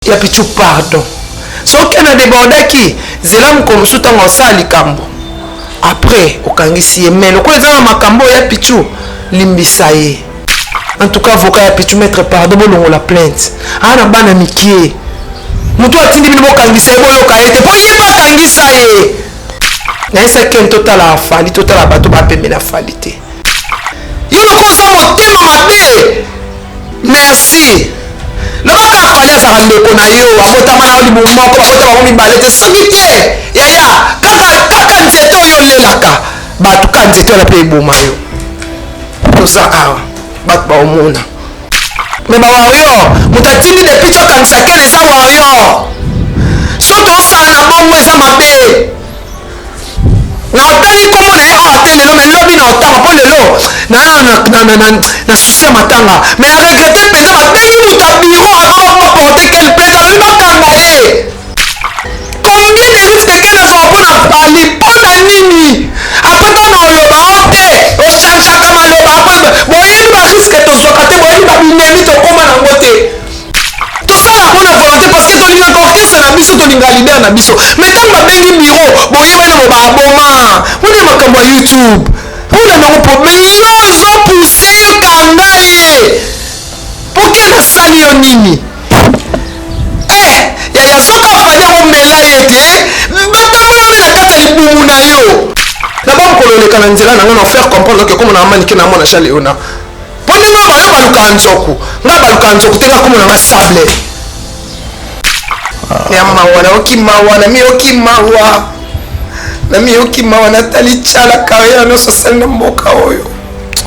ya pichu pardon soki na débordaki zela mokongo so ntango osala likambo après okangisi ye mais lokola eza na makambo ya pichu limbisa ye. En tout cas avocat ya pichu mettre pardon bolongola plainte aa na bana mikie moto atindi bino bokangisa ye boyoka ye te mpo ye bakangisa ye nayesa keni totala afali totala bato bapembe na fali te yo lokola oza motema mabe merci lokola afali azaka ndeko na yo abotama na yo libumu moko babota bango mibale te soki te yaya kaka nzete oyo olelaka bato ka nzete wana mpe eboma yo toza awa bato baomona me bawario moto atindi depuis tokangisa kele eza wario so tosala na bongo eza mabe na otali nkombo na ye awa te lelo me lobi na otanga mpo lelo na susi ya matanga me aregrete mpenza babengi moto ya biro ababaporte kele plainte alobi bakanga ye combien de risque kele azwa mpona pali mpona nini apres mpona oloba o te ochangeaka maloba boyebi bariske tozwaka te boyebi babinemi tokóma nango te tosala yango na volonté parce que tolingaka orchestre na biso tolingaka lider na biso mais ntango babengi biro boyebani mo baboma wana makambo ya youtube wana nango problème yo ozopuse kanga ye poke nasali yo nini yaya soki afali omela ye te batambola wana na kati ya libumu na yo na bamokolo oleka na nzela nango na faire comprendre ke komo na amanike na mwana cha leona mpo ndenge bayo balukaka nzoku nga balukaka nzoku te nga komo nanga sable ya mawa nayoki mawa namiyoki mawa namiyoki mawa natali tiala carrière nyonso asali na mboka oyo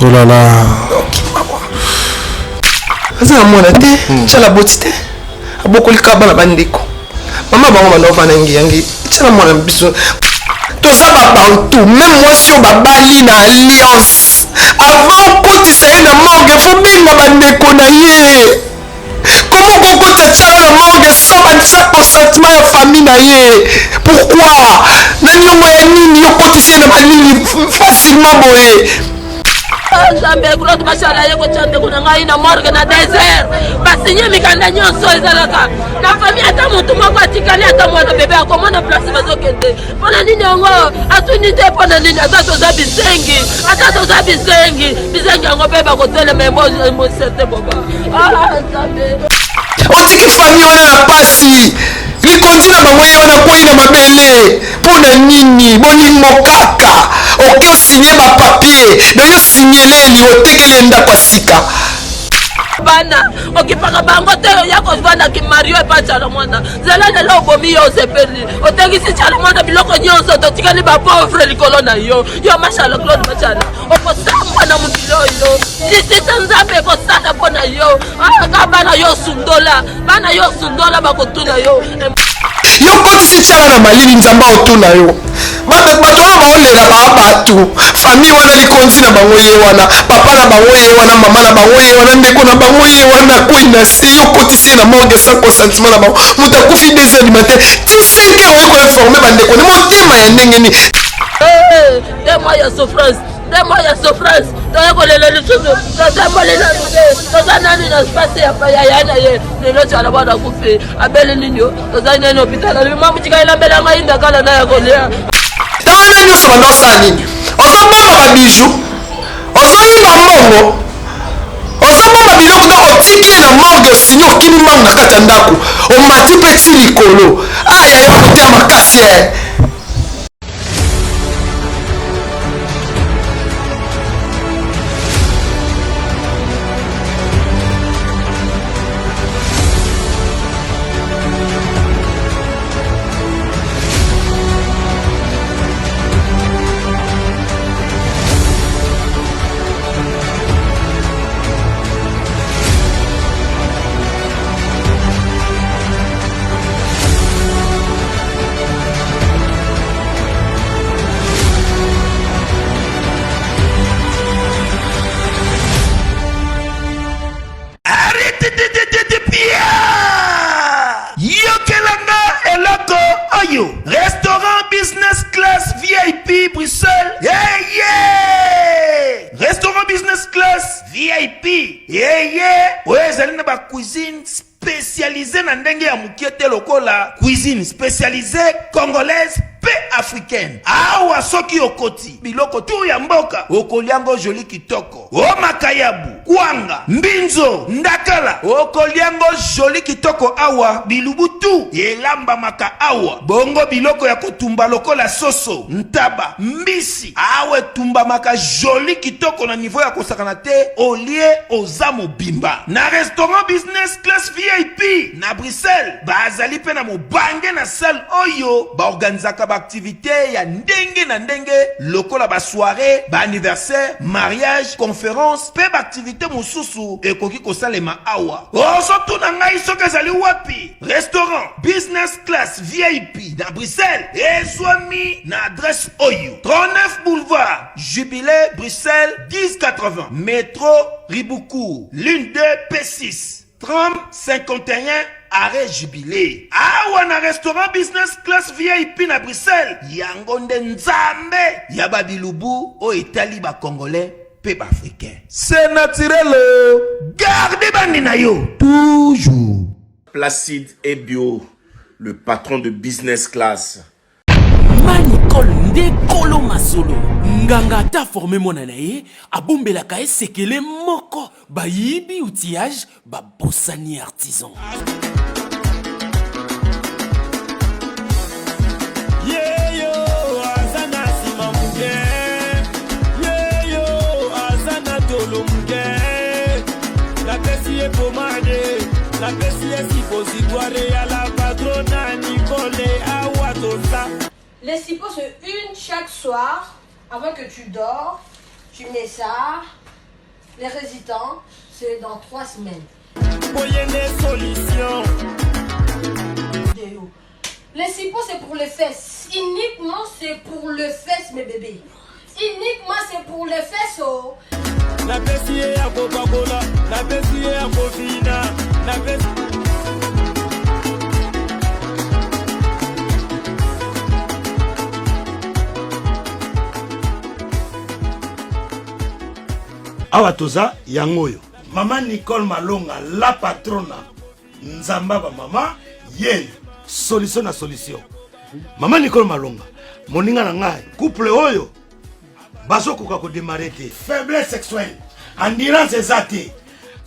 olala oki mawa aza na mwana te tiala boti te abokolika bana bandeko mama bango bandovana ngiyangi tiala mwana biso toza babantu même mwasi oyo babali na alliance avant okotisa ye na morgue fo benga bandeko na ye komo kokota tiala na morgue sans bandisa consentement ya famille na ye pourquoi na niongo ya nini okotisa ye na malili facilement boye Zambe kulotu bashala ye kochande kuna ngai na morgue na désert basinye mikanda nyonso ezalaka na famille ata mutu moko atikali ata mwana bebe akomona place bazokende mpona nini yango atuni te mpona nini ata toza bisengi yango mpe bakotelema emosete boba Zambe otiki famille wana na pasi likondi na bango ye wana kwei na mabele mpona nini bolingo kaka oke osinye bapapier donyo signeleli otekele ndako ya sika bana okipaka bango te ya kovanda kimario epacala mwana zela lelo obomi yo osepeli otekisi cala mwana biloko nyonso totikali bapauvre likolo na yo mashala claude machala okosambwa na mokili oyo lisisa nzambe ekosala mpo na yo aka bana yo sundola bakotuna yo yo kotisi tiala na malili nzambe otuna yo bato wana baolela baa bato famille wana likondi na bango ye wana papa na bango ye wana mama na bango ye wana ndeko na bango ye wana kwei na se yo kotisi ye na morgue sans consentement na bango moto akufi 2 heures du matin ti 5 heures oyi koinforme bandeko ne motema ya ndenge nini de mois ya souffrance toyekolela lisusu totambolela toza nani na spasi ya na ye lelo tiala bwana kufi abeli nini yo toza nani hôpital alima mutika elambela ngai ndakala na ya kolia ntango na nyonso bando osala nini ozobomba babiju ozoyimba mbongo ozobomba biloko to otiki ye na morgue osinye okimi mbango na kati ya ndako omati mpe ti likolo ayaya koteya makasi Restaurant business class VIP Bruxelles. Restaurant business class VIP. Ouais, ezali na ba cuisine spécialisé na ndenge ya mukiete lokola cuisine spécialisée congolaise pe africaine. Awa soki okoti biloko tu ya mboka okoliango joli kitoko. O makayabu, kwanga, mbinzo, ndakala okoliango joli kitoko awa bilubutu elamba maka awa. Bongo biloko ya kotumba lokola soso, ntaba, mbisi awe tumba maka joli kitoko na niveau ya kosakana te olie ozamo bimba. Na restaurant business class VIP na Bruxelles bazali pe na mobange na salle oyo ba organizaka ba activité ya ndenge na ndenge lokola ba soirée, ba anniversaire, mariage, conférence pe ba activité mususu ekoki kosalema awa. Ozo tuna ngai soki ezali wapi? Restaurant business class VIP na Bruxelles ezwami na adresse oyo 39 boulevard Jubilé Bruxelles 1080 métro Riboucourt l'une 2 P6 30 51 arrêt Jubilé. Awa na restaurant business class VIP na Bruxelles yango nde nzambe ya babilubu o etali ba congolais pe ba africain. C'est naturel. Gardez bandi na yo toujours. Placide et Bio, le patron de business class. Manicol nde kolo masolo nganga ta formé monanaye abombela ka esekele moko bayibi outillage ba bossani artisan. Les sipo c'est une chaque soir avant que tu dors. Tu mets ça. Les résidents, c'est dans 3 semaines. Les sipo c'est pour les fesses. Uniquement c'est pour les fesses mes bébés. Uniquement c'est pour les fesses. Oh. La Bessie à Coca-Cola, la Bessie à Cofina, la Bessie. Awa toza yangoyo. Maman Nicole Malonga, la patrona. Nzamba ba mama, yen. Solution na solution. Maman Nicole Malonga, moninga na ngai, couple oyo. Bazoko ko démarrer te. Faiblesse sexuelle. Endurance ezate.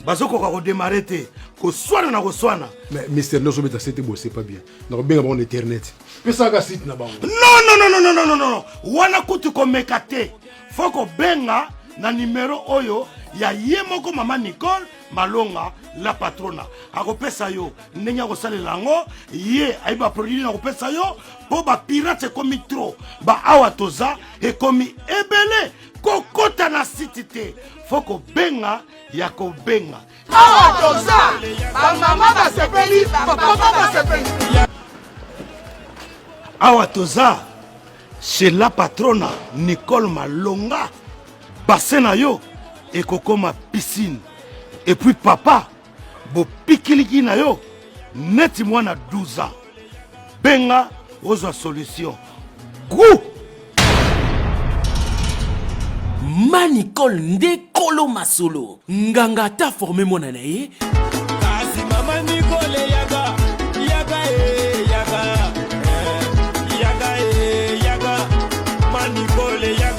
Bazoko ko démarrer te. Ko swana na ko swana. Mais Mister Nozo beta c'était beau, c'est pas bien. Na benga bon internet. Pesa ga site na bango. Non. Wana kutu ko mekate. Foko benga na numéro oyo ya yemoko Maman Nicole Malonga la patrona. Akopesa yo ndenya ko salela ngo ye aiba produit na kopesa yo po ba pirate komi trop. Ba awa toza e komi ebele kokota na site foko benga ya ko benga. Awa toza ba mama ba sepeli ba papa ba sepeli. Awa toza chez la patrona Nicole Malonga. Bassin yo et kokoma piscine. Et puis papa, bo pikiliki na yo, neti mwana 12 ans. Benga ozo solution. Gou! Manicol nde kolo masolo nganga ta formé monanaye. Kasi mama Nicole yaga Manicole yaga.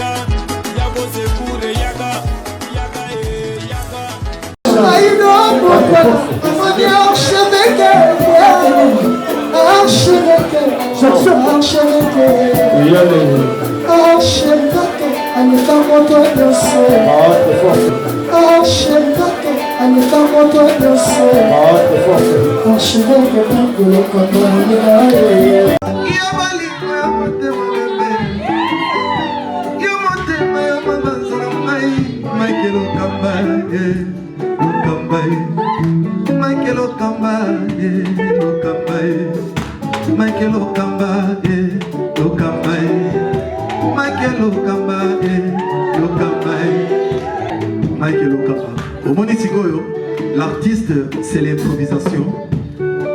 L'artiste, c'est l'improvisation.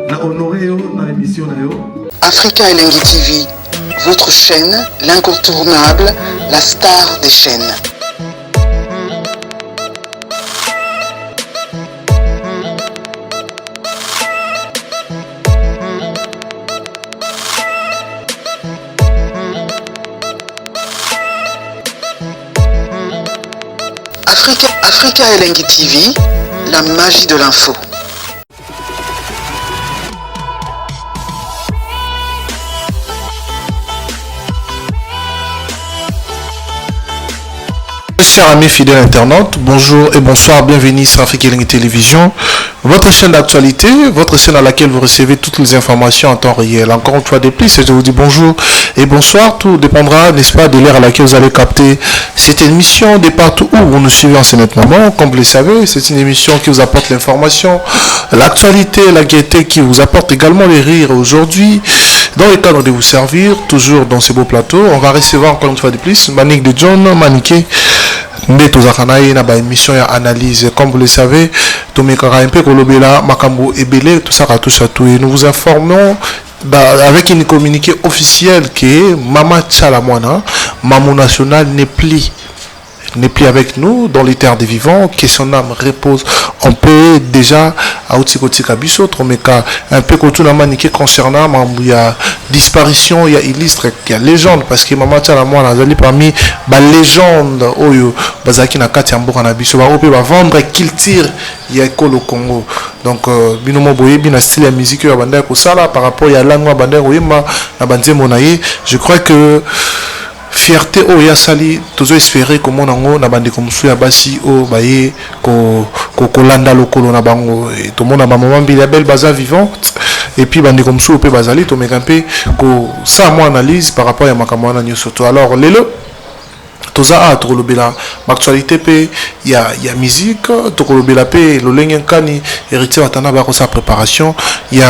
La honoré dans l'émission. Africa Elengi TV, votre chaîne, l'incontournable, la star des chaînes. Africa Elengi TV, la magie de l'info. Chers amis fidèles internautes, bonjour et bonsoir, bienvenue sur Africa Elengi Télévision, votre chaîne d'actualité, votre chaîne à laquelle vous recevez toutes les informations en temps réel. Encore une fois de plus, je vous dis bonjour et bonsoir, tout dépendra, n'est-ce pas, de l'heure à laquelle vous allez capter cette émission, de partout où vous nous suivez en ce moment. Comme vous le savez, c'est une émission qui vous apporte l'information, l'actualité, la gaieté, qui vous apporte également les rires. Aujourd'hui, dans le cadre de vous servir, toujours dans ce beau plateau, on va recevoir encore une fois de plus Manique de John, Maniqué. Na émission ya analyse, comme vous le savez, un peu Makambo et Belé, tout ça touche à tout. Et nous vous informons avec une communiqué officiel que Mama Tchalamwana, Mamou National, n'est plus avec nous dans les terres des vivants, que son âme repose. On peut déjà à Outikoti Kabiso, Tromeka, un peu comme tout la maniqué concernant il y a disparition, il y a illustre, il y a légende, parce que Maman Tchalamwana a parmi les légendes, Oyo, Bazaki Nakati Amboka Nabiso, va vendre qu'il tire, il y a au Congo. Donc, Binomo Boye, Bina style la musique, par rapport à la langue, je crois que fierté o ya sali toujours espérer comment nango na bande comme ya basi o baye ko landa lokolo na bango et tout monde na maman bila belle baza vivante et puis bande comme pe bazali to mekampe ko ça moi analyse par rapport à makambo na nyoso to. Alors lelo toza a tokolobela actualité pe ya musique tokolobela pe lolenge nkani héritier batana ba ko sa préparation ya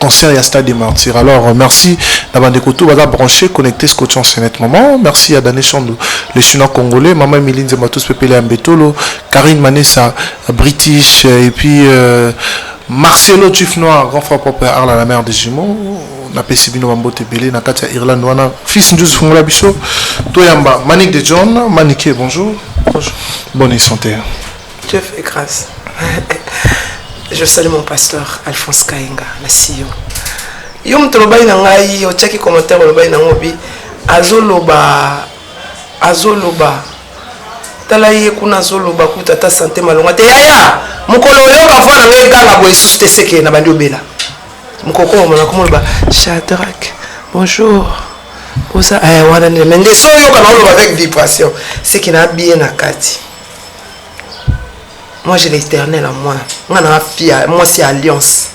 concert ya Stade des Martyrs. Alors merci la bande koto baza branché connecté scotché en ce moment. Merci à Dané Chandou les chinois congolais, maman Emiline Zematos Pepele Ambetolo, Karine Manessa British et puis Marcelo Tuf Noir, grand frère propre à Arla la mère des jumeaux. Na pesibino bambote belé na kati ya Irlande wana fils Njus Fungola biso toyamba Manique de John. Manique, bonjour. Bonjour. Bonne santé. Dieu fait grâce. Je salue mon pasteur Alphonse Kainga na Sion. Yo mtolobai na ngai o cheki commentaire lobai na ngobi azoloba talaye kuna zoloba kuta ta santé malonga te yaya mukolo yo ka fona ngai ganga boy susute seke na bandi obela. Mukoko mona komoloba Shadrach bonjour osa aya wana ne mende so yo kana oloba avec vibration c'est qui n'a bien na kati. Moi j'ai l'Éternel en moi. Moi c'est alliance.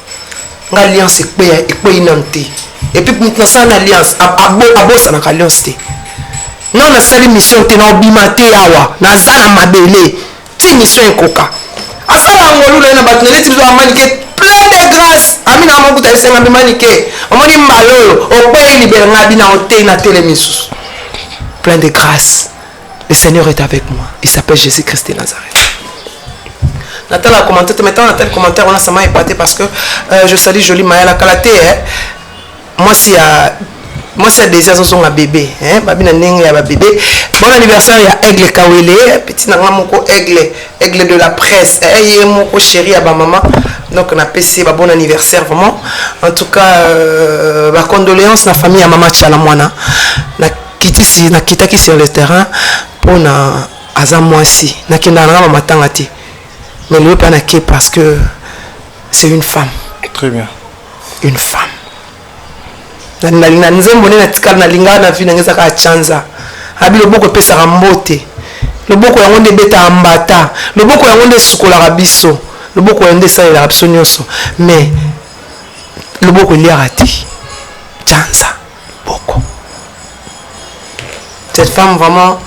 L'alliance est pas inanté. Et puis maintenant ça alliance abo ça na alliance té. Non na sali mission té na obimate awa na zala mabele. Ti mission ekoka. Asala ngolu na batnele ti biso amanike plein de grâce. Amina mabuta ese ngabi manike. Omoni malolo ope libere ngabi na oté na télémisus. Plein de grâce. Le Seigneur est avec moi. Il s'appelle Jésus-Christ de Nazareth. Nathan a commenté, maintenant Nathan commentaire on a ça m'a épaté parce que je salue Jolie Maya la Kalaté moi si à des sont un bébé hein babina nenge ya bébé. Bon anniversaire il y a Aigle Kawele petit nanga moko aigle de la presse et moko chéri à ba maman donc on a passé ba bon anniversaire vraiment en tout cas ba condoléances la famille à maman Tchalamwana na kitisi na kitaki sur le terrain pour na azamwasi na kinana mama tangati. Mais le panaké parce que c'est une femme. Très bien. Une femme. Na nzembo na tikala na linga na vina ngeza ka chanza. Abi le boko pesa rambote. Le boko ya ngonde beta ambata. Le boko ya ngonde sukola rabiso. Le boko ya ngonde sala rabiso nyoso. Mais le boko li arati. Chanza boko. Cette femme vraiment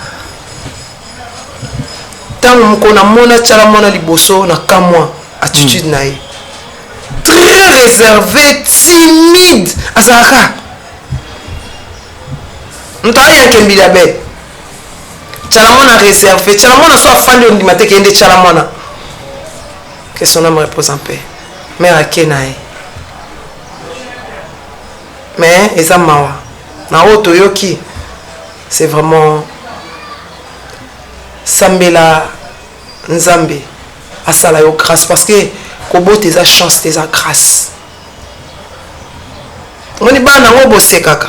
tant qu'on a mona Tchalamwana liboso na kamwa attitude naïe très réservé timide azaka ntaya kembila be Tchalamwana réservé Tchalamwana soit fan de ndimate kende Tchalamwana que son âme repose en paix mère akenae mais ezamawa na otoyoki c'est vraiment Sambela Nzambe asala yo grâce parce que kobo tes chance tes grâce. Ngoni bana ngo bose kaka.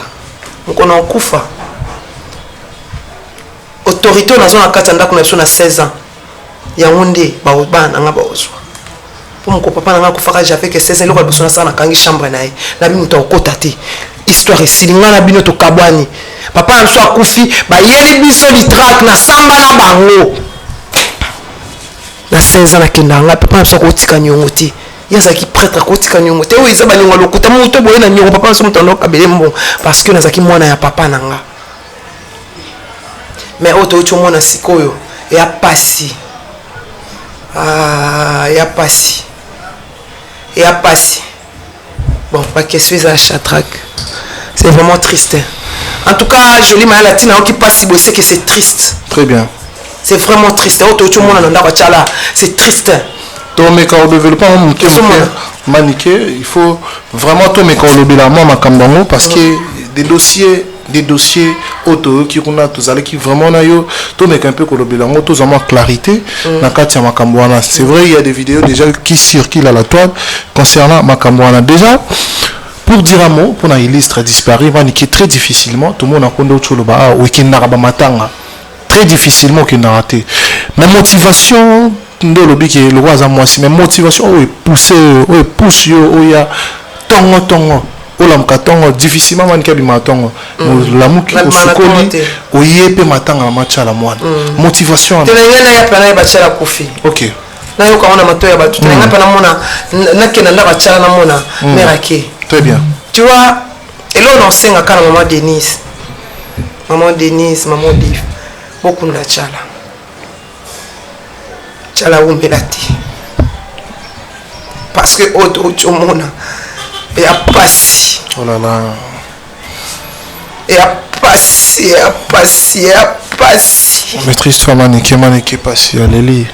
Ngona okufa. Autorité na zona kata ndako na biso na 16 ans. yango nde bana nanga baozwa po moko papa nanga kofaka j'avais que 16 eloko liboso nasala nakangi chambre na ye nabi moto akokota te histoire esili nga na bino tokabwani papa na biso akufi bayeli biso litrak na samba na bango na 16 ans nakenda nga papa na biso akotika niongo te ye azalaki prêtre akotika niongo te oyo eza baningo lokuta moto boye na niongo papa na biso moto andokabele mbongo parce que nazalaki mwana ya papa na nga mais oyo touti omona sikoyo ya pasi ya pasi bon bakestion eza ya Shadrach c'est vraiment triste en tout cas joli maya latine aoki pasi boye c'est que c'est triste très bien c'est vraiment triste oyo touti omona na ndako atiala c'est triste tomeka odéveloppement moke maniqué il faut vraiment tomeka olobela mwa makambo yango parce que des dossiers auto qui kuna tozali qui vraiment na yo to mec un peu kolobela ngo to zama clarité na kati ya makambo wana c'est vrai il y a des vidéos déjà qui circulent à la toile concernant makambo wana déjà pour dire un mot pour na illustre disparu va niquer très difficilement tout le monde a kondo choloba ah weekend na ba matanga très difficilement qui n'a raté mais motivation ndo lobi ke le roi za moi mais motivation o pousse yo o ya tongo olam katongo difficilement man ke bi matongo lamu ki osukoli oyepe matanga na machala mwana motivation tenengena ya pana ba chala kofi OK na yo kaona matoya ba tenenga pana mona na kena ndaka chala na mona merake très bien tu vois elo no senga kana maman Denise maman Div beaucoup na chala umbelati parce que auto mona et à passer oh là là et à passer maîtrise-toi maniqué passer allez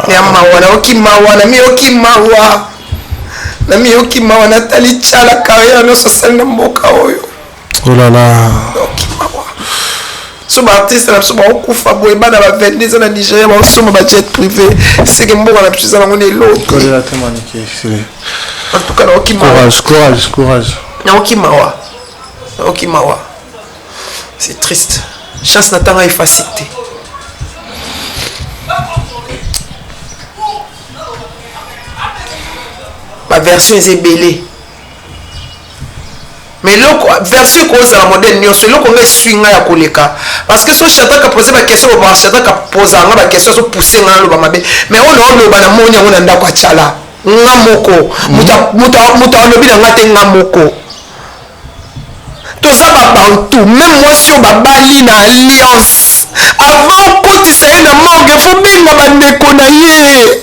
ya mawana okimawana mi okimawa Nathalie Chala carrière no social na mboka oyo oh là là okimawa so ba artiste na so ba okufa boye bana ba 22 ans na Nigeria ba soma ba jet privé c'est que mboka na pisa na ngone l'autre kolela te maniqué en tout cas na okimawa courage na okimawa c'est triste chance n'attend efficacité ma version est belée mais la version est la modèle nyonso eloko nga eswinga ya koleka parce que so Shadrach a posé ba question ba Shadrach a posé nga ba question so pousser nga loba mabe mais on loba na monya ngona ndako achala nga moko muta alobi na nga te nga moko toza babantu même moi si babali na alliance avant okotisa ye na morgue fo benga bandeko na ye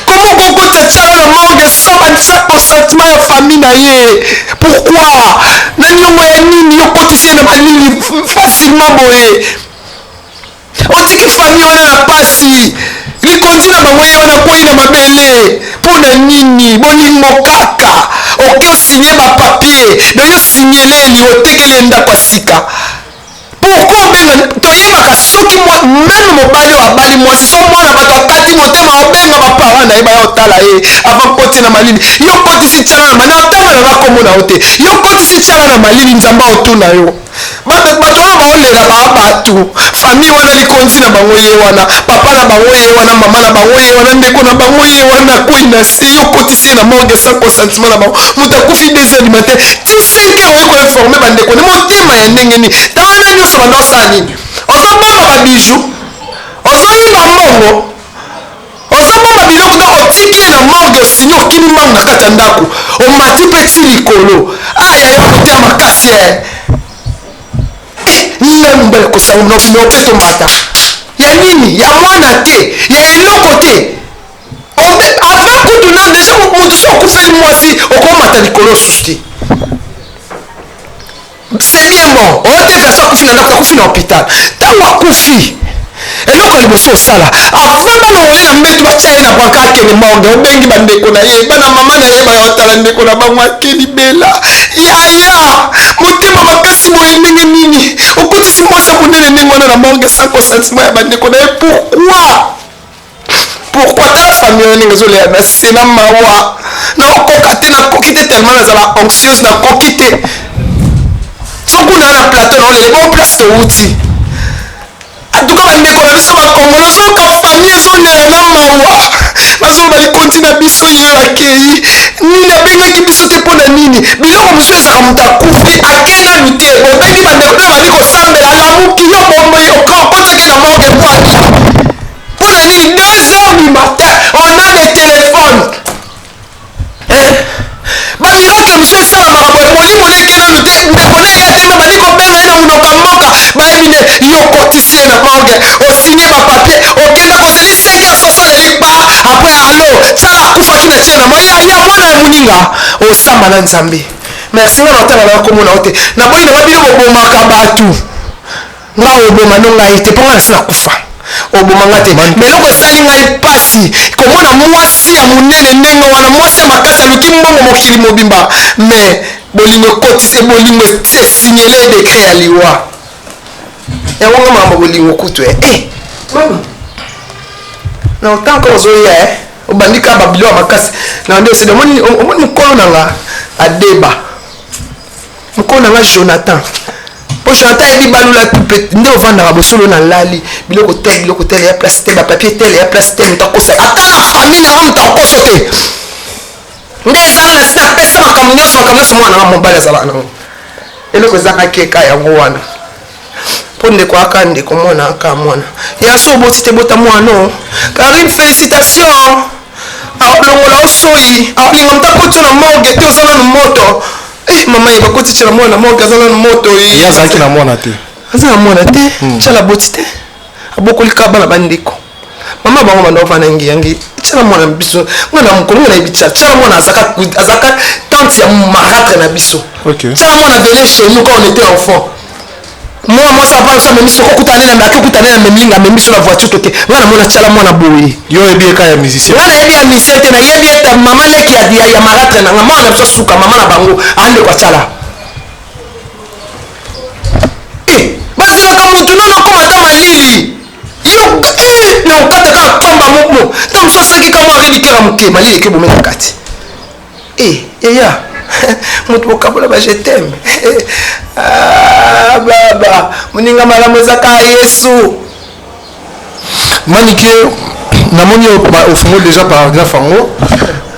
comment kokota tiala na morgue sans consentement ya famille na ye pourquoi na niongo ya nini okotisa ye na malili facilement boye otiki famille wana na pasi likondi na bango ye wana kwei na mabele mpo na nini bolingo kaka oke osinye bapapier donc osinyeleli otekeli ndako ya sika pourquoi obenga toyebaka soki meme mobali oyo abali mwasi so mwana bato akati motema obenga bapara na ye baya otala ye avant koti na malili yo kotisi tiala na malili otanga na bakomona yo te yo kotisi tiala na malili nzambe otuna yo bato wana baolela baa bato famille wana likondi na bango ye wana papa na bango ye wana mama na bango ye wana ndeko na bango ye wana kwei na se yo kotisi ye na morgue sans consentement na bango moto akufi 2 heures du matin ti 5 heures oyi koinforme bandeko ne motema ya ndenge nini ntango na nyonso bando osala nini ozobomba babiju ozoyimba mbongo ozobomba biloko to otiki ye na morgue osinye okini mbango na kati ya ndako omati mpe ti likolo aya yo koteya makasi ngai mobali kosanga me ope tomata ya nini ya mwana te ya eloko te avant kutu na deja moto so okufeli mwasi okomata likolo susu te c'est bien bon oyote verso akufi na ndako akufi na hôpital ntango akufi eloko liboso osala avant bana oye na mbetu batya ye na bwaka akende morgue obengi bandeko na ye bana mama na ye bayotala ndeko na bango akeli bela yaya motema makasi boye ndenge nini okotisi mwasi ya monene ndenge wana na morgue sans consentement ya bandeko na ye pourquoi tala famille oyo ndenge ezoleya na se na mawa naokoka te nakoki te tellement nazala anxieuse nakoki te sokuna na plateau naolele bon place touti En tout cas, bandeko na biso bakongolo soka famille ezonela na mawa bazo balikonti na biso yo akei nini abengaki biso te mpo na nini biloko mosusu ezaka moto akufi akei nanu te bobebi bandeko nde bali kosambela alamuki yo bomoi okotiki na morgue bwaki mpo na nini 2h du matin on a des téléphones bamiracle mosusu esalamaka boye molimo neke nanu te ndeko na eya te me bali kobenga ye na monoko ya mboka bayebi ne yo okotisi ye na morgue osinye bapapie okenda kozeli 5h sosoleli kpa apres alo tsala akufaki na tia na mo ya mwana ya moninga osamba na nzambe merci nga na otala na komona o te naboyi na babino bobomaka bato nga oboma no ngai te mpo nga nasi nakufa obomanga te meloko esali ngai pasi komona mwasi ya monene ndenge wana mwasi ya makasi aluki mbongo mokili mobimba me bolingo ekotisi bolingo esinyele dekret ya liwa yango nga makambo bolingo kutu mama na otanka ozoya obandika babilo ya makasi na nde osede omoni mokolo nanga adeba mokolo nanga Jonathan po Jonathan yebi balula tupe nde ovandaka bosolo na lali biloko tel ya place te bapapier tel ya place te moto akosa ata na famille yango moto akoso te nde ezala na sina apesa makambo nyonso mwana nga mobali azalaka nango eloko ezakaki eka yango wana mpo ndeko aka ndeko mwana aka mwana ya so oboti te bota mwana Karine félicitation aolongola osoi aolinga moto akoti na morgue te oza nanu moto mama ye bakoti tya na mwana morgue aza nanu moto ye azalaki na mwana te aza na mwana te tyala boti te abokoli kaba na bandeko mama bango banda ovanda yangi tyala mwana biso nga na mokolo nga na yebi tyala mwana azaka tante ya maratre na biso tyala mwana vele chez nous quand on était enfant moi mwasi apanso amemiso okokutana na mbaki okutana na meminga amemiso na voiture toke nga na mona tyala mwana boye yo yebi eka ya musicien nga na yebi ya musicien te nayebi ete mama leki ya maratre nanga mwana na biso suka mama na bango andeko atyala bazelaka motu nono okomata malili yo na okataka na tomba momo ta mosu asalaki ka mwa rebikera moke malili eke bomena kati eya moto bokabola ba je t'aime baba moninga malamu ezaka yesu manike namoni ofungo déjà paragraphe yango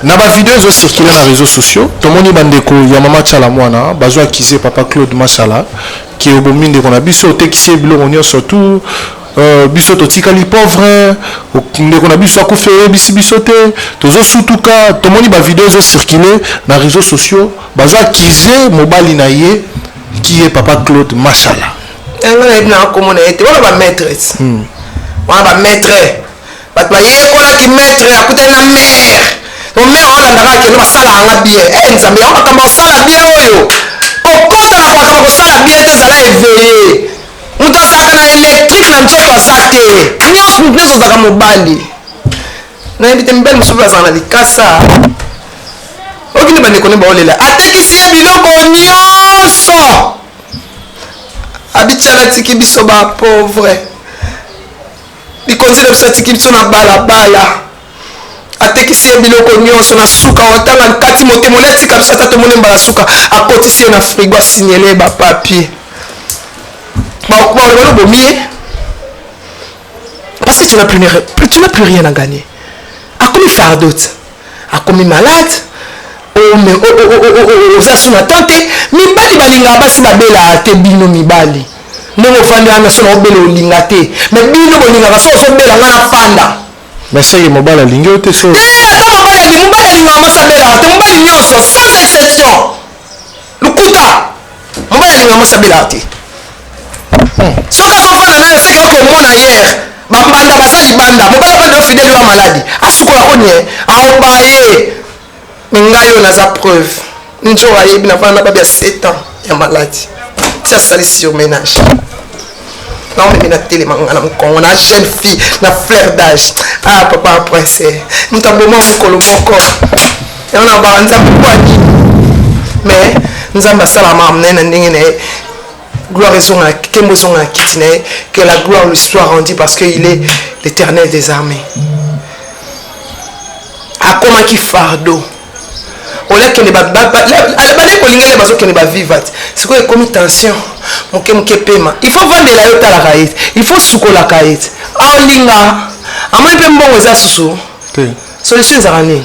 na bavideo ezocircule na réseaux sociaux tomoni bandeko ya mama tyala mwana bazo akize papa Claude Masala ki obomi ndeko na biso otekisi ye biloko nyonso surtout biso totikali pauvre ndeko na biso akufi oyebisi biso te tozosutuka tomoni bavideo ezocircule na réseaux sociaux bazo akize mobali na ye ki ye papa Claude Masala yango nayebi na komona ye te wana bamaîtresse wana bamaître bato bayekolaki maître akutani na mare omare olandaka akende basalaka nga bien nzambe yango makambo kosala bien oyo okota na makambo kosala bien te ezala eveye moto azalaka na électrique na nzoto aza te nyonso moto nyonso azalaka mobali nayebi te mibali mosusu azala na likasa okende bandeko ne baolela atekisi ye biloko nyonso abityala atiki biso bapauvre bikonzi na biso atiki biso na balabala atekisi ye biloko nyonso na suka otanga kati motema oli atika biso ata tomoni mbala suka akotisi ye na frigo asignele bapapier balobalo bomi ye parce que tu n'as plus rien à gagner akomi fardote akomi malade oza so na tante mibali balingaka basi babelaka te bino mibali ndenge ofandi wana so na obela olinga te me bino bolingaka so ozobela nga na fanda meseke mobali alingi yo te so ata mobali alingaka mwasi abelaka te mobali nyonso sans exception lukuta mobali alingaka mwasi abelaka te soki azofanda nayo seke okomona here bambanda baza libanda mobali abanda ofidele wa maladi asukola onie aoba ye me ngai oyo naza preuve nzoko ayebi nafanda na babi ya 7 ans ya maladi ti asali surménage naomemi na telemanga na mokongo na jeune fille na fleur d'âge papa prince moto aboma mokolo moko yango na baka nzambe kwa nini mais nzambe asalama monene na ndenge na ye gloire ezonga kembo ezonga na kiti na ye que la gloire lui soit rendue parce qu'il est l'éternel des armées akomaki fardeau olekende bandeko bolingele bazokende baviva te sikoyo ekomi tension moke pema il faut vandela yo talaka ye te il faut sukolaka ye te aolinga amoni mpe mbongo eza susu solution ezaka nini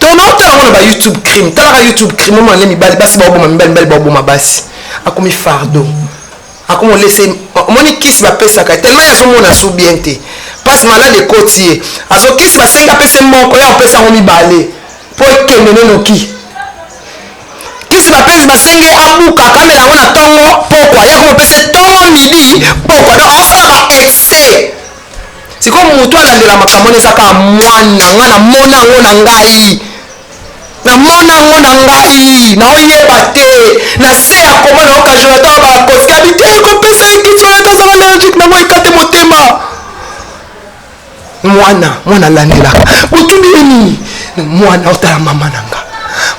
tono otala ngo na bayoutube crime talaka youtube crime omona mibali basi baoboma mibali baoboma basi akomi fardo akomi olese omoni kisi bapesaka tellement azomona su bien te mpasi malade ekoti ye azokisi basenga apese moko ya opesa yango mibale mpo ekende nenoki kisi bapesi basenge abuka kamela yango na ntongo pokwa ya komopesa ntongo midi pokwa donc aosala baexcès sikoyo motu alandela makambo wana ezaka mwana nga namona yango na ngai namona yango na ngai naoyeba te na se ya komona occasionateur bakosika bite ekopesa ekisi wana tozala allergique nango ekate motema mwana alandelaka botuni ye nini mwana otala mama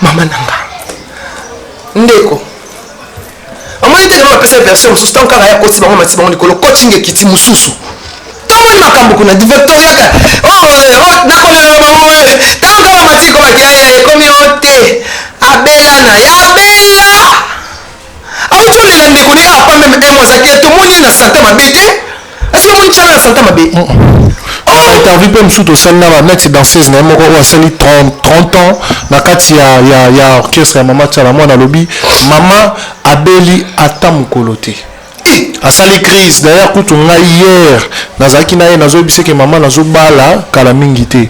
nanga ndeko amoni te kama bapesa version mosusu ntango kaka ya koti bango mati bango likolo coaching ekiti mosusu tomoni makambo kuna victoriaka nakolela bango ntango kaka mati ekomaki ekomi o te abelana ya abela auti olela ndeko ni kaka pa meme emwazaki tomoni na sante mabe te est-ce que omoni tiana na sante mabe interview mpe mosusu tosali na banexe danseuse na ye moko oyo asali 30 ans na kati ya orchestre ya mama tiala mwana alobi mama abeli ata mokolo te asali crise d'ailleurs kutu ngai hier nazalaki na ye nazoyebiseke mama nazobala kala mingi te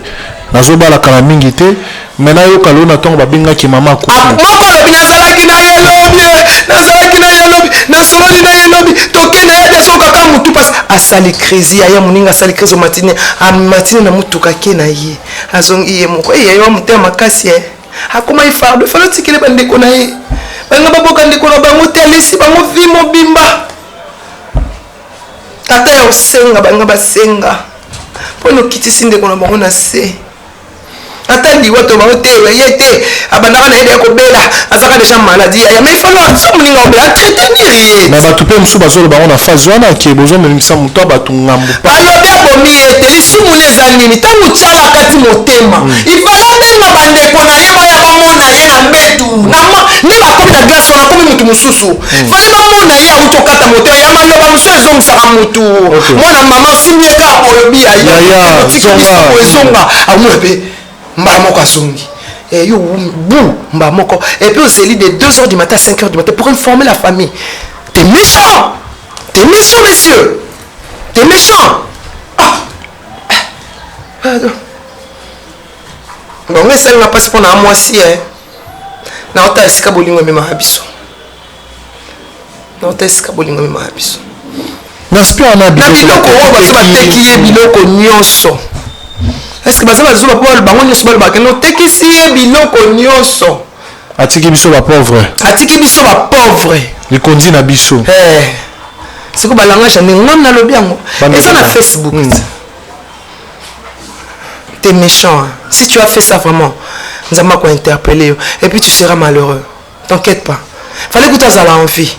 me nayoka lelo na ntongo babengaki mama akufi moko alobi nazalaki na ye lobi nasololi na ye lobi tokende ya te sokaka mutu mpasi asali crise aya moninga asali crise omatine amatine na mutuka ke na ye azongi ye moko ye yo motema makasi ye akoma ifardo falo tikele bandeko na ye banga baboka ndeko na bango te alesi bango vi mobimba ata ya osenga banga basenga mpo nokitisi ndeko na bango na se ata liwa to bango te ye te abandaka na ye ya kobela azaka deja maladi ya mais falo so moninga obela entretenir ye na bato mpe mosusu bazoloba bango na phase wana ke bozomelimisa moto bato ngambo alobi abomi ete lisumu ne eza nini ntango tiala akati motema ifala benga bandeko na ye baya bamona ye na mbetu nde bakomi na glace wana akomi motu mosusu fali bamona ye auti okata motema ya maloba mosusu ezongisaka motu mwana mama asumi ye kaka olobi yaotiki biso ezonga amona mpe mbala moko azongi yo bou mbala moko et puis oseli de 2h du matin à 5h du matin pour informer la famille. T'es méchant, monsieur, t'es méchant. Pardon. Bon, mais ça n'a pas pour moi si na ota esika bolingo mema habiso. Na ota esika bolingo mema habiso. N'aspire na biloko oyo baso bateki ye biloko nyonso. Est-ce que baso bazo bapo bango nyonso balo bakeno tekisi ye biloko nyonso. Atiki biso ba pauvre. Atiki biso ba pauvre. Likondi na biso. C'est que balangage ne ngam na lobi yango. Et ça na Facebook. T'es méchant. Hein. Si tu as fait ça vraiment, nous allons quoi interpeller et puis tu seras malheureux. T'inquiète pas. Fallait que tu aies envie.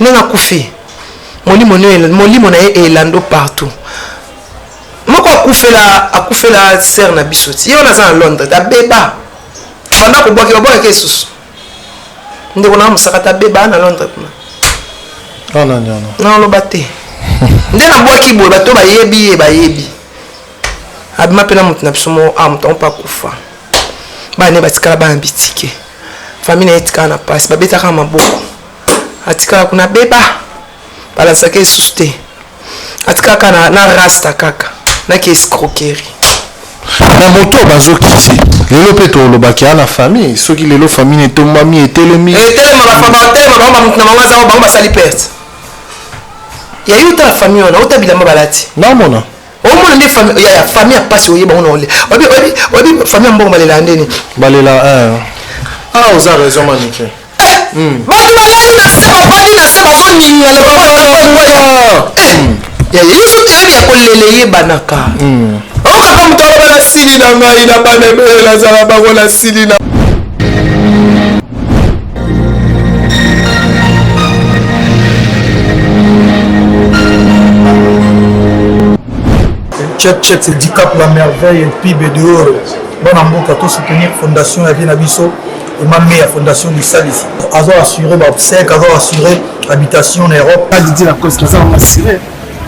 N'en koufi. Mon lit est lando partout. Moi quoi la sœur na bisoti. Yo na za Londres, da beba. Pendant que bois qui bois Jesus. Ndeko na musaka ta beba na Londres. Non. Non lo baté. Ndena bois qui bois bato ba yebi. Abima pena mutu na biso mo amuta pa kufa. Ba ne batikala ba ambitike. Famille na etika na passe ba betaka maboko. Atikala kuna beba. Bala sake suste. Atikala na rasta kaka. Na ki escroquerie. Na moto bazo kiti. Lelo peto lobaki na famille, soki lelo famille to mami etelemi. Etelema ba fama telema ba mutu na mama za ba sali perte. Ya yuta la famille ona uta bilamba balati. Na mona. Au moins des familles, il y a famille à passer au Yéba on obi famille en bon balela ndeni. Balela vous avez raison manique. Badi balali na seba zoni ale baba. Ya yesu tebi ya kolele yebanaka. Oka kama mtu bana sili na ngai na bana bela za baba na sili na. Check, c'est Dicap la merveille et puis dehors. Bon amour, à soutenir Fondation La Vie Nabiso. Emame ya fondation du Sal ici. Azo assuré l'obsèque, azo assuré l'habitation en Europe. Pas dit la cause, ça on assuré.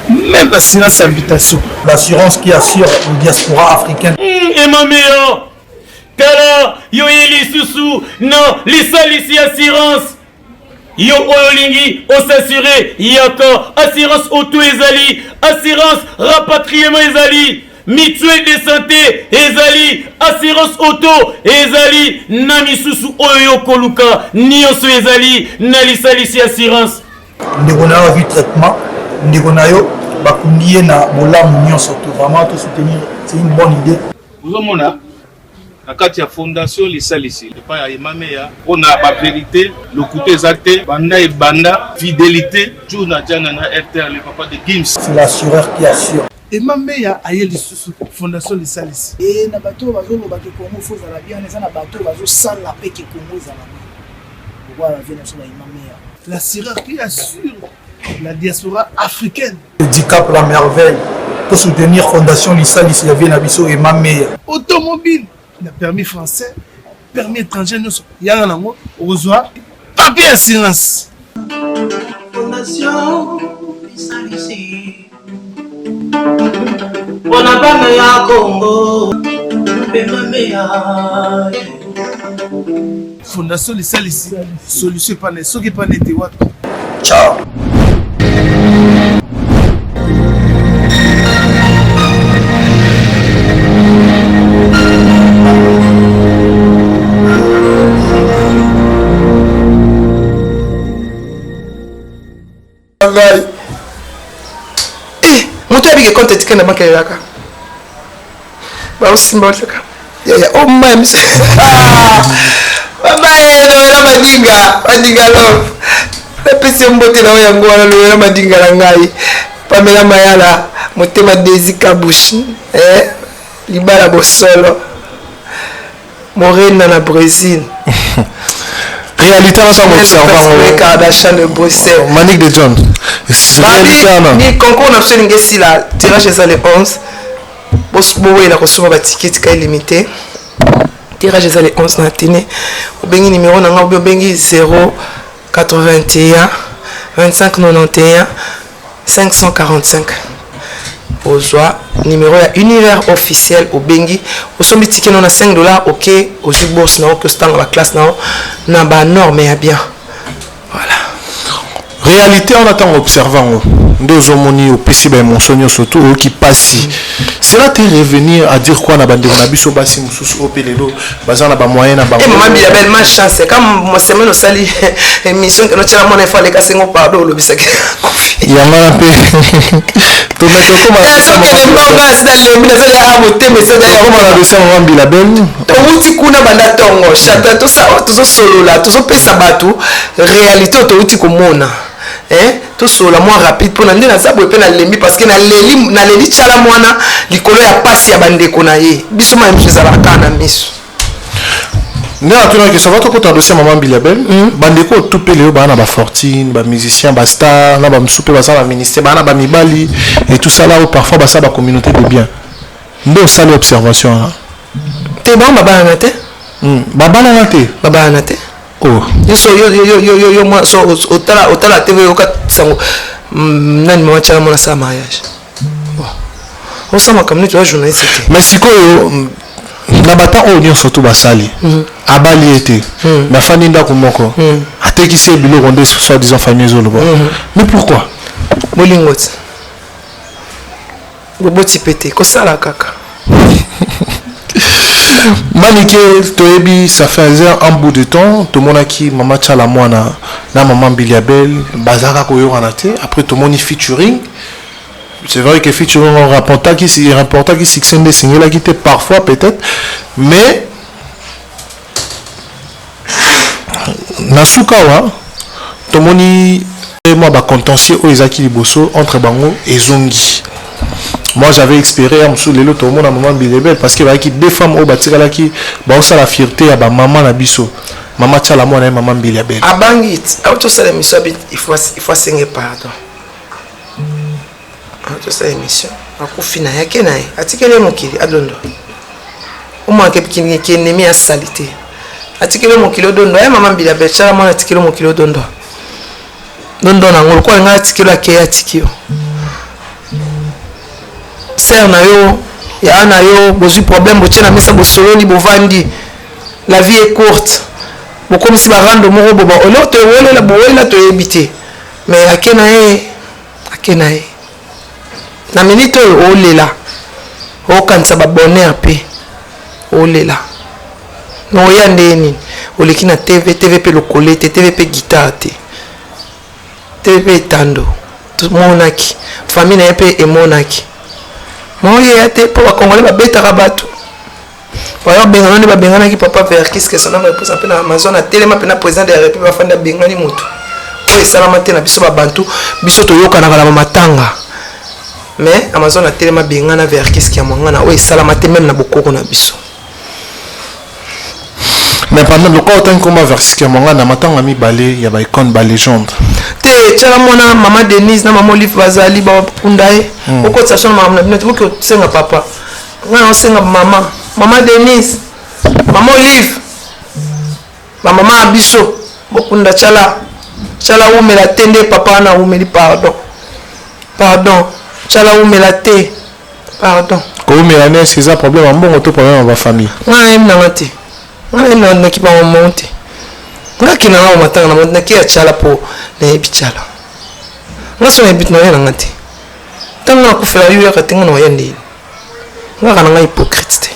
Même l'assurance habitation. L'assurance qui assure la diaspora africaine. Emame yo, tala yo ili susu, non, l'Isal ici assurance. Yo olingi o s'assurer yako assurance auto ezali assurance rapatriement ezali mutuelle de santé ezali assurance auto ezali na misusu oyo koluka nyonso ezali na lisalisi assurance ndeko na yo traitement ndeko na yo bakundi ye na bolamu nyonso to vraiment te soutenir, c'est une bonne idée. Vous omona na kati ya fondation lisalisi epai ya Emame ya mpona bavérité lokuta eza te banda ebanda fidélité jour na jana na RTR le papa de Gims. C'est l'assureur qui assure. Emame ya aye lisusu fondation lisalisi et na bato bazoloba ke Congo faut zala bien eza na bato bazosala pe ke Congo ezala bien. Voilà vient sur la Emame ya l'assureur qui assure la diaspora africaine. Le DICAP la merveille pour soutenir fondation lisalisi ya vient na biso Emame ya automobile. Le permis français, permis étranger, nous sommes besoin papier assurance. Fondation lisalisi. Bona bana ya Congo, Emame ya. Fondation lisalisi, solution pas ne, ce qui pas n'était what. Ciao. moto abike compte tika na banka yaka ba usimba otaka ya oh my miss baba no na madinga love na pesi mbote na yango wana lo na madinga la ngai Pamela Mayala motema Desi Kabush libala bosolo Morena na Brésil. Réalité, on s'en observe. Kardashian de Bruxelles. Manique de John. Ni concours n'a pas de si la tirage est les 11. Bosbo il a reçu un ticket qui limité. Tirage est les 11 na tine. Au bengi numéro na ngao bengi 081 25 91 545. Ozwa numéro ya univers officiel au bengi osombi ticket non à $5 OK aux bourse na que stand la classe na ba norme ya bien. Voilà. Réalité on attend observant deux homonies au PC ben mon sonyo surtout qui passe. Cela te revenir à dire quoi na bande na biso basi mususu au pelelo bazana ba moyen na ba. Et maman bien belle ma chance comme moi semaine au sali émission que notre mon info les casser ngo pardon le bisaki. Ya mara pe. To mettre comment ça la belle. To uti kuna banda tongo chata to ça to solo là to pesa batu réalité to uti komona. Tout solo moi rapide pour nande na zabo pe na lembi parce que na leli chala mwana likolo ya pasi ya bandeko na ye biso ma mcheza la kana miso Nga tuna que ça va tout dossier maman Bilabel bandeko tout peleo bana ba fortune ba musicien ba star na ba msupe ba sa ministère bana ba mibali et tout ça là où parfois ba sa ba communauté de bien ndo ça l'observation te bon baba na te baba na te oh yo moi so otala TV oka sango nani mama chala mona sa mariage on s'en va comme tu vois journaliste mais sikoyo na bata onyo surtout basali abali été na fani ndako moko ateki se bilo ronde soit disant famille zolo mais pourquoi bolingote boboti pété ko sala kaka Manique Toebi, ça faisait un bout de temps, tout le monde a qui maman Tchala Moana, na maman Biliabel, Bazara Koyo Ranate, après tout le monde featuring. C'est vrai que featuring on rapporta qui s'excède des signes là qui était parfois peut-être, mais Nasukawa, tout le monde et moi bah contentieux aux Isaki Liboso entre Bango et Zongi. Moi j'avais expérimenté sur les lots tout le monde à maman Bilebel parce qu'il y a deux femmes au bâtiment là qui bah ça la fierté à maman la biso maman Tchala moi et maman Bilebel abangit auto ça l'émission il faut signer pardon auto ça émission akufina yake naye atikele mokili adondo au moins que ennemi à salité atikilo mokilo dondo ya mama mbila bechala mwana atikilo mokilo dondo dondo na ngolo kwa nga atikilo ake atikio ser na yo ya na yo bozui problème botiena mesa bosololi bovandi la vie est courte bokomisi barando moko boba olo to wolela bolela to ebité mais akena e na minute oyo olela okanisa babonheur pe olela no oya ndeni oleki na tv pe lokole te tv pe guitare te tv pe etando monaki famille na ye pe emonaki moyeya te mpo bakongole babetaka bato oyo bengana nde babenganaki papa verkis ke sonama eposa mpe na amazon atelema mpe na président de la république bafandi abengani motu oyo esalama te na biso babantu biso toyokanaka na bamatanga mais amazon atelema bengana verkis ke ya mwangana oyo esalama te meme na bokoko na biso. Mais pendant le cas autant comme versis que mon na matanga mi balé ya ba icône ba légende te tala mona mama Denise na mama Olive bazali ba kundaye oko tsasho mama na binote boke senga papa ngana senga mama Denise mama Olive mama abiso bokunda chala umela tende papa na umeli pardon chala umela te pardon ko umela ne c'est ça problème en bon auto problème ba famille ngana na ngati ngana na kipa monte ngaki na ngao matanga na monte kia chala po na ebichala ngaso na ebit na yana ngati tanga ku fera yu ya katinga no yandi ngaka na hypocrite.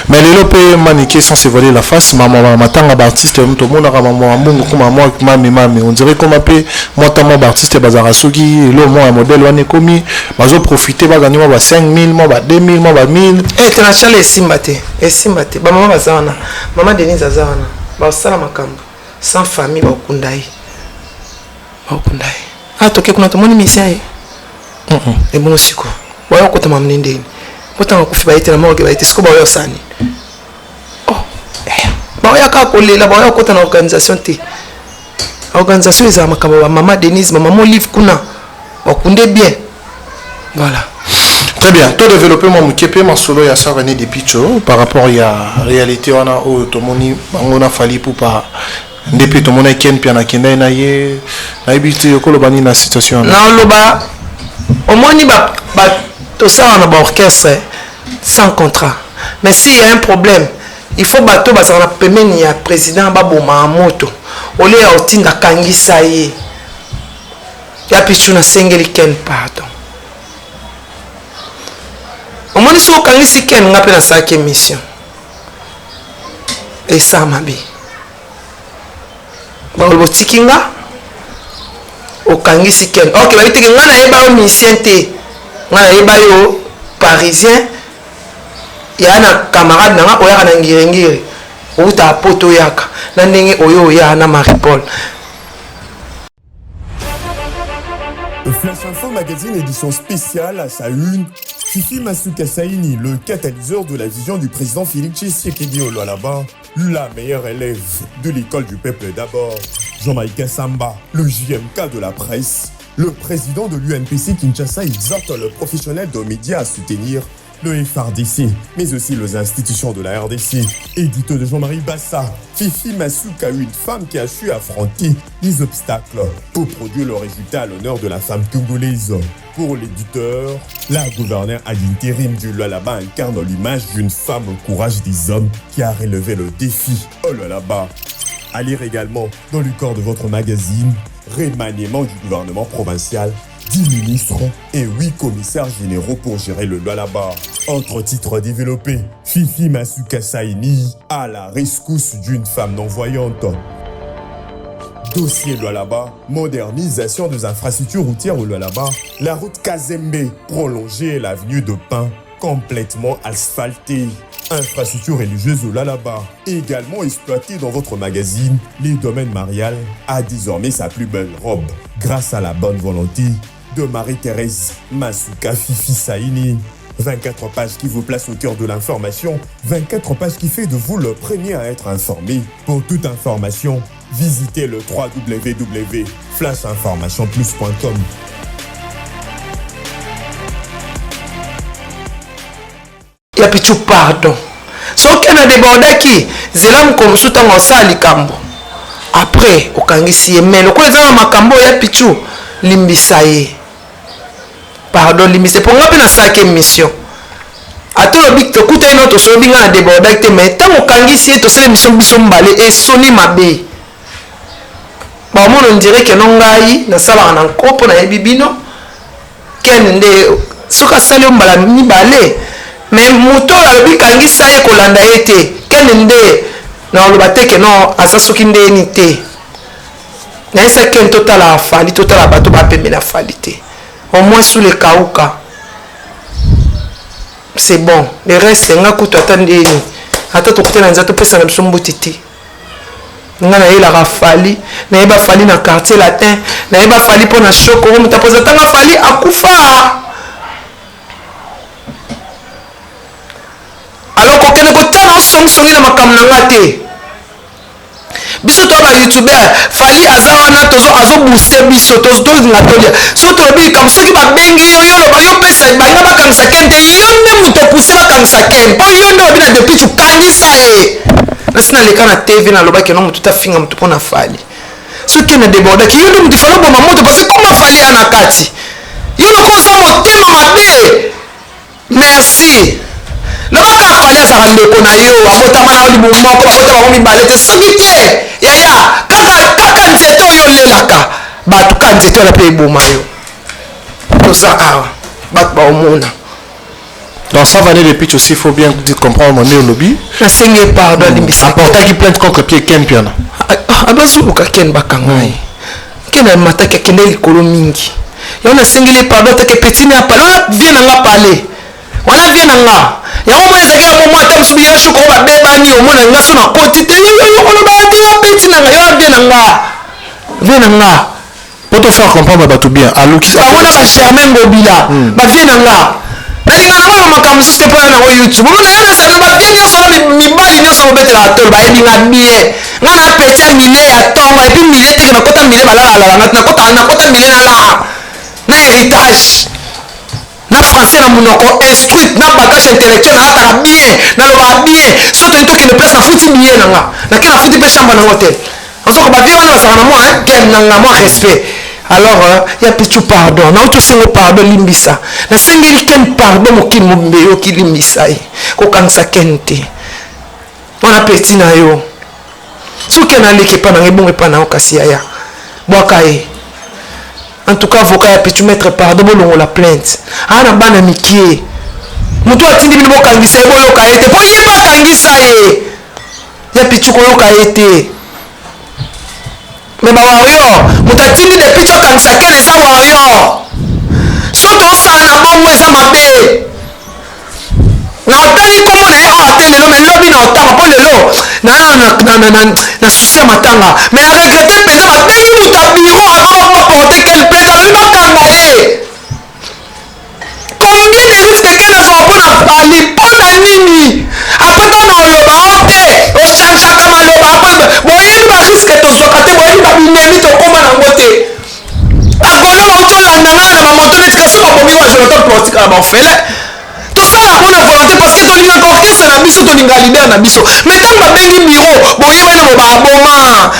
Mais les lopé maniqué sans se voiler la face maman matanga ba artiste mto mona ka maman mungu kuma moi mami on dirait comme appelé moi tama ba artiste bazara soki lo moi modèle wane komi bazo profiter ba gagner ba 5000 moi ba 2000 moi ba 1000 tena chala esimbate ba mama bazana mama Denise azana ba sala makambo sans famille ba kundai toke kuna tomoni misia e bon siko wao kota mamnindeni kota kufi ba ite na moge ba ite siko ba yo sani baoya kaka kolela baoya kota na organisation te organisation eza makambo ba mama Denise mama Olive kuna bakunde bien voilà. Très bien, toi développer mon kepe ma solo ya ça René Depicho par rapport à réalité on a au tomoni on a fallu pour pas depuis tout mon ken puis na kenda na ye na ibiti ko lobani na situation na loba au moins ni ba tout ça on a ba orchestre sans contrat mais s'il y a un problème il faut bato bazana pemeni ya président baboma moto ole ya otinda kangisa ye ya pichu na sengeli ken pardon omoni so kangisi ken ngape na saki mission et ça mabi ba lotikinga o kangisi ken OK ba bitiki ngana yeba o mission te ngana yeba yo parisien ya na camarade nanga oya na ngirengire uta poto yaka na ndenge oyo ya na Marie-Paul. Flash Info Magazine édition spéciale à sa une. Fifi Masuka Saini, le catalyseur de la vision du président Félix Tshisekedi Lualaba, la meilleure élève de l'école du peuple d'abord. Jean-Maïka Samba, le JMK de la presse. Le président de l'UNPC Kinshasa exhorte le professionnel de médias à soutenir le FRDC, mais aussi les institutions de la RDC. Édito de Jean-Marie Bassa, Fifi Masuka, une femme qui a su affronter les obstacles pour produire le résultat à l'honneur de la femme congolaise. Pour l'éditeur, la gouverneure à l'intérim du Lualaba incarne l'image d'une femme au courage des hommes qui a relevé le défi au Lualaba. À lire également dans le corps de votre magazine, remaniement du gouvernement provincial, 10 ministres et 8 commissaires généraux pour gérer le Lualaba. Autre titre développé, Fifi Masuka Saini à la rescousse d'une femme non-voyante. Dossier Lualaba, modernisation des infrastructures routières au Lualaba, la route Kazembe prolongée et l'avenue de Pin complètement asphaltée. Infrastructure religieuse au Lualaba, également exploitée dans votre magazine, les domaines marial a désormais sa plus belle robe, grâce à la bonne volonté de Marie-Thérèse Masuka Fifi Saini. 24 pages qui vous placent au cœur de l'information, 24 pages qui fait de vous le premier à être informé. Pour toute information, visitez le www.flashinformationplus.com. Ya pichu pardon soki na débordaki zela mokomosu ntango osala likambo après okangisi ye mais lokola eza na makambo ya pichu limbisa ye pardon limbisa mpo nga mpe nasalaki émission ata olobi tokuta ino tosolobi nga na débordaki te mais ntango okangisi ye tosala émission biso mbale esoni mabe bamona ondire keno ngai nasalaka na nkopo nayebi bino kene nde soki asali yo mbala mibale mais moto oyo alobi kangisa ye kolanda ye te kene nde na oloba te keno aza soki ndeni te nayesa kene totala afali totala bato bapembela afali te au moins sous le kauka c'est bon le reste nga kutu ata ndeni ata tokute na nzela topesa na biso mbuti te nga nayelaka fali nayeba fali na quartier latin nayeba fali mpo na shoko oyo moto apoza ntanga fali akufa alors kokende kotala osongisongi na makambo na nga te biso to bayoutubeur fali aza wana azobooste biso tolinga tolia soki tolobi likambo soki babengi yo yoloba yopesa balinga bakangisa ken te yo nde moto opuse bakangisa ken mpo yo nde obi na depuis tukangisa ye nasi naleka na tv nalobaki no moto tafinga moto mpo na fali soki na débordaki yo nde moto fali oboma moto parce koma fali ya na kati yo loko oza motema mabe merci lobaka fali azaka ndeko na yo abotama na yo libumu moko babota bango mibale te soki te yaya kaka nzete oyo olelaka bato ka nzete wana mpe eboma yo toza awa bato baomona dans ça va les pitch aussi, il faut bien comprendre mon lobby. Pardon, apporter plainte contre pied Ken piana. Abazuka Ken bakangai. Ken a mataka kende likolo mingi. Yona singile pardon take petit na pala vient nga parler. Wana vient nga. Ya mo ezaki ya mo ata msubira shuko ba beba ni omona nga so na koti te yo ono ba te petit na nga yo vient nga. Pour te faire comprendre bato bien. Aluki. Abona ba Germain Gobila. Ba vient nga. nalinga na bana makambo mosusu te mpo yango youtube omona ya na sabi babie nyonso mibali nyonso bobetela tolo bayebinga bien nga na peti ya mile ya ntongo epuis mile teke nakota mile balalalanga nakota mile nalaa na héritage na français na monoko instruite na bagage intellectuel nalataka bien nalobaka bien so toni tokende place nafuti billet nanga nake nafuti mpe chambre nango te ozoko bavie wana bazaka na mwa game nanga mwa respect alors ya pichu pardon na otosengo pardon limbisa nasengeli ken pardon mokili mobimbe yo kilimbisa ye kokangisa ken te wana peti na yo soki naleki epa nanga ebongo epa na yo kasi yaya bwaka ye en tout cas avocat ya pichu maître pardon bolongola plainte aa na bana mikie moto atindi bino bokangisa ye boyoka ye te mpo ye bakangisa ye ya pichu koyoka ye te me bawario moto atindi depuis tokangisa kene eza wario so tosala na bongo eza mabe na otali nkombo na ye oyo ate lelo me lobi na otanga mpo lelo na susi ya matanga me na regrete mpenza babengi moto ya biro azobaporte kene plainte alobi bakanga ye combien de risque kene azwa mpona fali mpona nini apres ntana oloba o te ochangeaka maloba apres boyebi bariske tozwaka te boyebi babinemi tokóma nango te bagolo baotolanda ngai na bamoto netika so babomi wa jonathan plotika na baofele tosala mpona volonté parce que tolingaka orchestre na biso tolingaka lider na biso mais ntango babengi biro boyebani mo baboma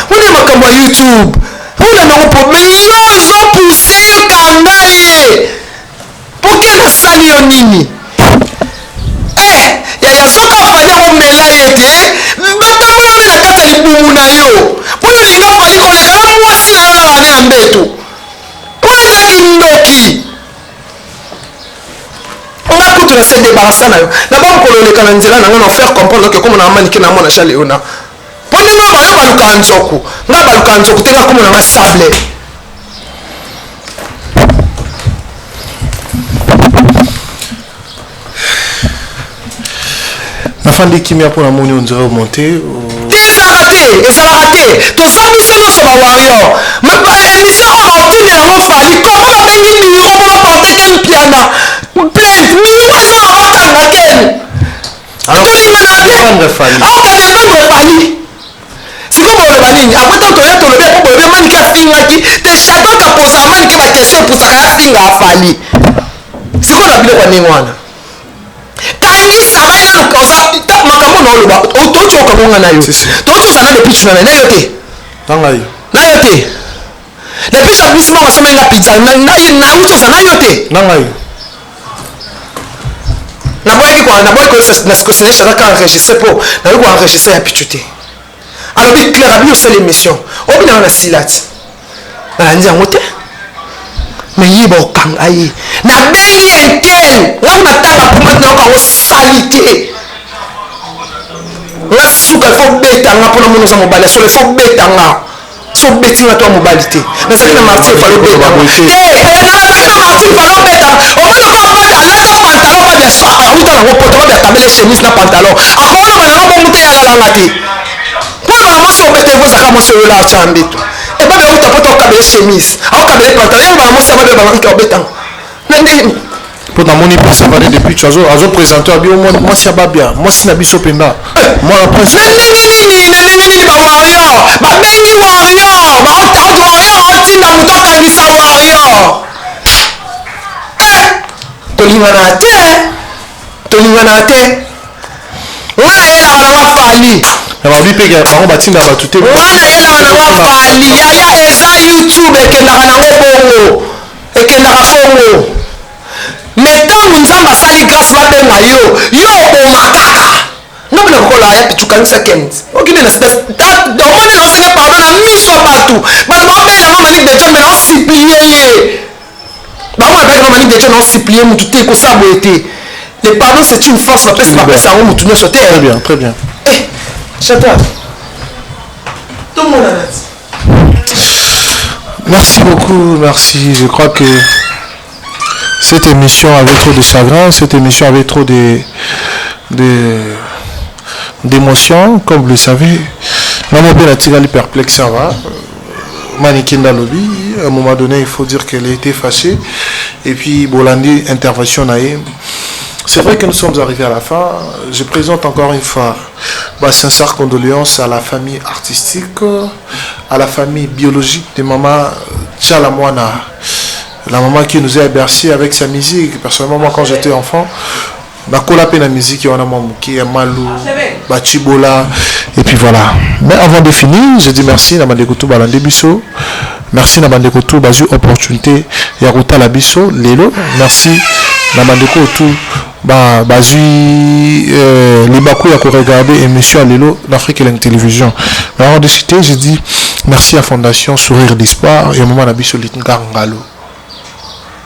wana makambo ya youtube wana nango problème yo ozopuse kanga ye poke nasali yo nini yaya soki afali omela ye te batambola me na kati ya libumu na yo mpona olinga fali koleka na mwasi na yo na bane na mbeto mpona ezalaki ndoki nga kutu na se débarrassa na yo na bamokolo oleka na nzela na nga na ofaire comprendre ke komo na amanike na mwana cha leona mpo ndenge oyo bayo balukaka nzoku nga balukaka nzoku te nga komo na nga sable nafandi kimia mpona moni ondire omonte ezalaka te toza biso nyonso bawario émission oyo baotindela yango fali koma babengi biro mpo baporte ken piana plainte mingo eza na bakanga ken tolingana te okende vendre fali sikoyo boloba nini apres ntango toya tolobi mpo bolobi amanike afingaki te chacun kaposa amanike bakestion epusaka ya finga afali sikoyo na biloko ndenge wana kangisa ngai nanu koza makambo na oloba otoka monga na yo totosa na depuis tuna na yo te na yo te depuis chaque mois ensemble la pizza na utosa na yo te na boyaki kwa na sikosinyesha na ka enregistrer po na yo ko enregistrer ya pichu te alobi clair abi osala émission obina na silati nalandi yango te me yeba okanga ye nabengi entel ngai natanga pomate nayokango sali te nga suka ifo betanga mpona mona oza mobali asolo ifo betanga so betinga to ya mobali te nazali na martir efali obetanga nazali na martir efali obetanga omona alata pantalon babia uta nango poto babia tabele chemise na pantalon akona bananga bongo te yalalanga te mpona bana mwasi obeta ekozaka mwasi oyola atya mbeto ebabe auta poto okabele chemise aokabele pantalon yango bana mwasi ababe babaki obetanga nandeni mpo namoni mpe savane depuis tu azoprésente abi mwasi ya babia mwasi na biso mpenza mwana prince na ndenge nini bawario babengi wario wario otinda moto okangisa wario tolingana te nga nayelaka nanga fali babi mpe bango batinda bato te nga nayelaka nanga fali yaya eza youtube ekendaka nango bongo me ntango nzambe asali grâce babenga yo oboma kaka nga mpena kokola ya pichukanisa kent okende omoni naosenga pardon na miso ya bato baobenganga manik de john me naosiplie ye bango bapekanga manik de john naosiplie motu te ekosala boye te le pardon c'est une force bapesa yango motu nyonso te très bien chata tomona nati merci beaucoup merci je crois que cette émission avait trop de chagrin, cette émission avait trop d'émotions, comme vous le savez. Maman Ben a tiré perplexe, ça va. Manikinda Lobby, à un moment donné, il faut dire qu'elle a été fâchée. Et puis, Bolandi, intervention naïe. C'est vrai que nous sommes arrivés à la fin. Je présente encore une fois ma sincère condoléances à la famille artistique, à la famille biologique de maman Tchalamwana. La maman qui nous a bercé avec sa musique. Personnellement, moi, quand j'étais enfant, la musique, on a Mamouki, Malou, Bachibola, et puis voilà. Mais avant de finir, je dis merci à Mandekoutou Balande Bisso. Merci à Mandekoutou Bazu Opportunité Yaruta Labisso, Lelo. Merci à Mandekoutou Bazu Libakou Yako regarder émission Lelo d'Afrique et la télévision. Mais avant de citer, je dis merci à Fondation Sourire d'Espoir et au moment Nabisso Litngangalo.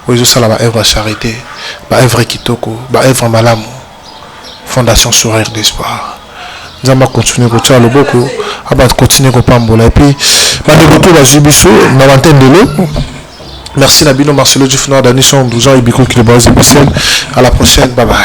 Oui, ça là, œuvre charité, œuvre kitoko, œuvre malamu, Fondation Sourire d'Espoir. Nous allons continuer à faire le beaucoup, à continuer à pambola. Et puis, Mandekoutou va jubisso, dans l'antenne de l'eau. Merci Nabino Marcelo Dufnor, Danison, 12 ans, et Biko qui le base officiel. À la prochaine, bye bye.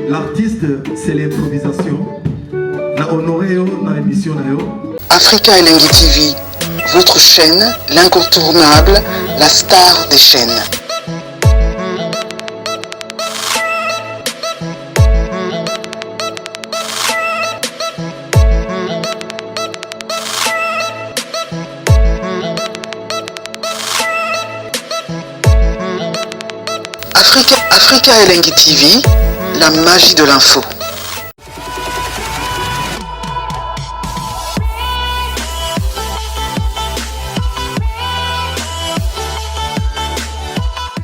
L'artiste, c'est l'improvisation. La honoré dans l'émission. Africa Elengi TV, votre chaîne, l'incontournable, la star des chaînes. Africa Elengi TV, la magie de l'info.